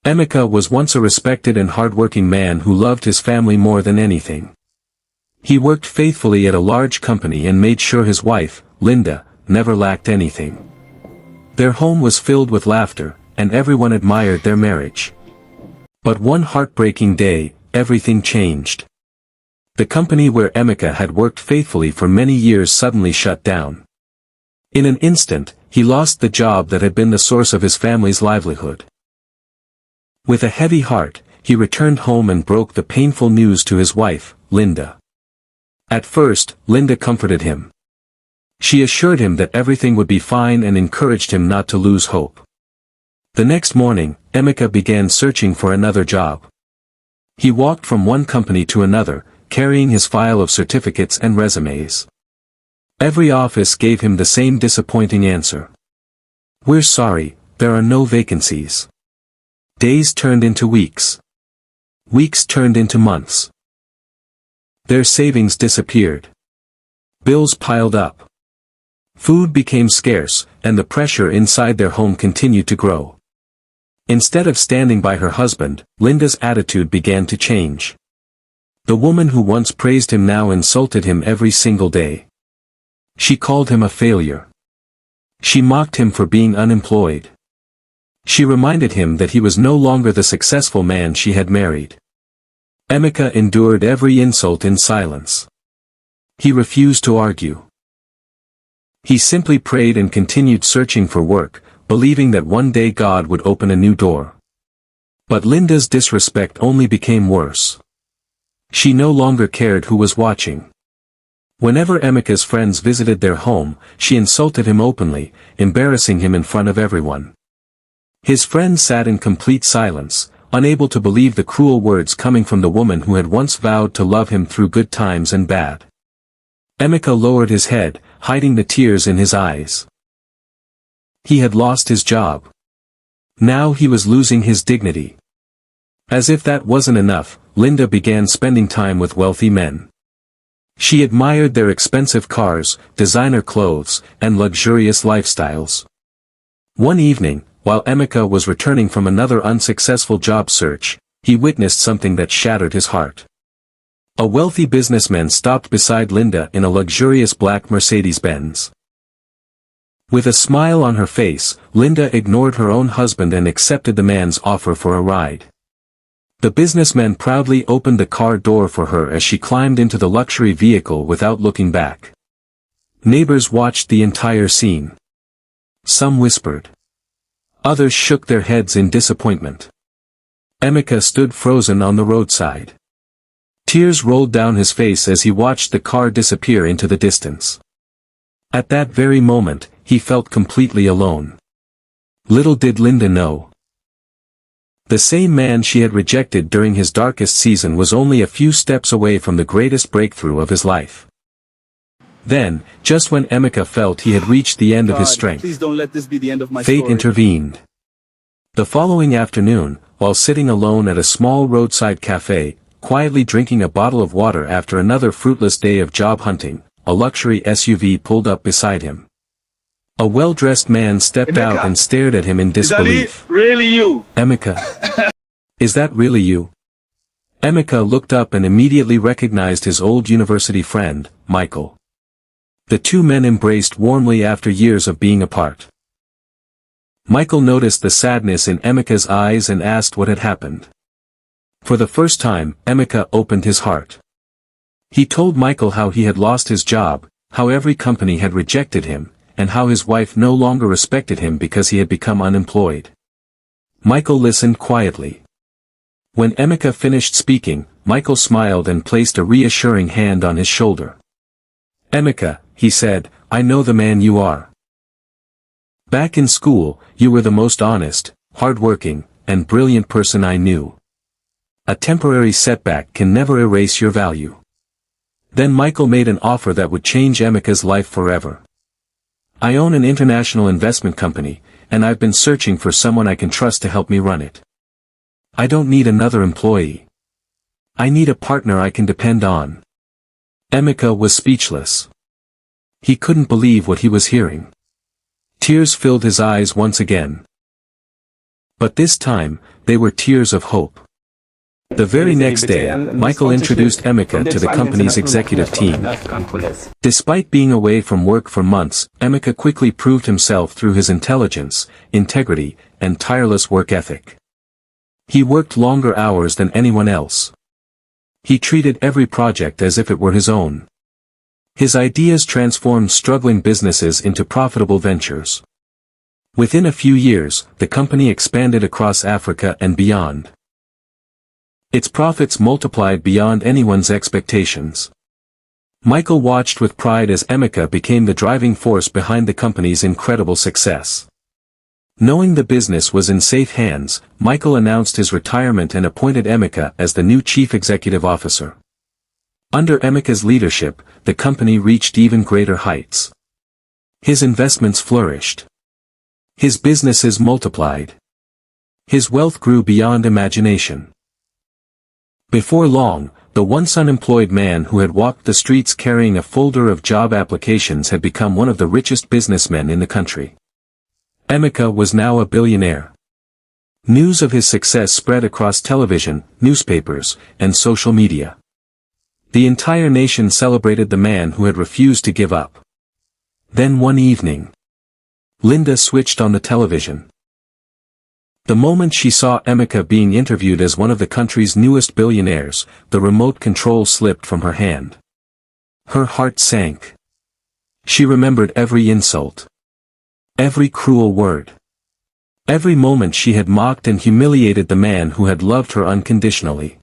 Emeka was once a respected and hard-working man who loved his family more than anything. He worked faithfully at a large company and made sure his wife, Linda, never lacked anything. Their home was filled with laughter, and everyone admired their marriage. But one heartbreaking day, everything changed. The company where Emeka had worked faithfully for many years suddenly shut down. In an instant, he lost the job that had been the source of his family's livelihood. With a heavy heart, he returned home and broke the painful news to his wife, Linda. At first, Linda comforted him. She assured him that everything would be fine and encouraged him not to lose hope. The next morning, Emeka began searching for another job. He walked from one company to another, carrying his file of certificates and resumes. Every office gave him the same disappointing answer. "We're sorry, there are no vacancies." Days turned into weeks. Weeks turned into months. Their savings disappeared. Bills piled up. Food became scarce, and the pressure inside their home continued to grow. Instead of standing by her husband, Linda's attitude began to change. The woman who once praised him now insulted him every single day. She called him a failure. She mocked him for being unemployed. She reminded him that he was no longer the successful man she had married. Emeka endured every insult in silence. He refused to argue. He simply prayed and continued searching for work, believing that one day God would open a new door. But Linda's disrespect only became worse. She no longer cared who was watching. Whenever Emeka's friends visited their home, she insulted him openly, embarrassing him in front of everyone. His friends sat in complete silence, unable to believe the cruel words coming from the woman who had once vowed to love him through good times and bad. Emeka lowered his head, hiding the tears in his eyes. He had lost his job. Now he was losing his dignity. As if that wasn't enough, Linda began spending time with wealthy men. She admired their expensive cars, designer clothes, and luxurious lifestyles. One evening, while Emeka was returning from another unsuccessful job search, he witnessed something that shattered his heart. A wealthy businessman stopped beside Linda in a luxurious black Mercedes-Benz. With a smile on her face, Linda ignored her own husband and accepted the man's offer for a ride. The businessman proudly opened the car door for her as she climbed into the luxury vehicle without looking back. Neighbors watched the entire scene. Some whispered. Others shook their heads in disappointment. Emeka stood frozen on the roadside. Tears rolled down his face as he watched the car disappear into the distance. At that very moment, he felt completely alone. Little did Linda know. The same man she had rejected during his darkest season was only a few steps away from the greatest breakthrough of his life. Then, just when Emeka felt he had reached the end of his strength, please don't let this be the end of my fate story. intervened. The following afternoon, while sitting alone at a small roadside cafe, quietly drinking a bottle of water after another fruitless day of job hunting, a luxury SUV pulled up beside him. A well-dressed man stepped out and stared at him in disbelief. Is that really you? Emeka. Is that really you? Emeka looked up and immediately recognized his old university friend, Michael. The two men embraced warmly after years of being apart. Michael noticed the sadness in Emeka's eyes and asked what had happened. For the first time, Emeka opened his heart. He told Michael how he had lost his job, how every company had rejected him, and how his wife no longer respected him because he had become unemployed. Michael listened quietly. When Emeka finished speaking, Michael smiled and placed a reassuring hand on his shoulder. "Emeka," he said, "I know the man you are. Back in school, you were the most honest, hard-working, and brilliant person I knew. A temporary setback can never erase your value." Then Michael made an offer that would change Emeka's life forever. "I own an international investment company, and I've been searching for someone I can trust to help me run it. I don't need another employee. I need a partner I can depend on." Emeka was speechless. He couldn't believe what he was hearing. Tears filled his eyes once again. But this time, they were tears of hope. The very next day, Michael introduced Emeka to the company's executive team. Despite being away from work for months, Emeka quickly proved himself through his intelligence, integrity, and tireless work ethic. He worked longer hours than anyone else. He treated every project as if it were his own. His ideas transformed struggling businesses into profitable ventures. Within a few years, the company expanded across Africa and beyond. Its profits multiplied beyond anyone's expectations. Michael watched with pride as Emeka became the driving force behind the company's incredible success. Knowing the business was in safe hands, Michael announced his retirement and appointed Emeka as the new chief executive officer. Under Emeka's leadership, the company reached even greater heights. His investments flourished. His businesses multiplied. His wealth grew beyond imagination. Before long, the once unemployed man who had walked the streets carrying a folder of job applications had become one of the richest businessmen in the country. Emeka was now a billionaire. News of his success spread across television, newspapers, and social media. The entire nation celebrated the man who had refused to give up. Then one evening, Linda switched on the television. The moment she saw Emeka being interviewed as one of the country's newest billionaires, the remote control slipped from her hand. Her heart sank. She remembered every insult. Every cruel word. Every moment she had mocked and humiliated the man who had loved her unconditionally.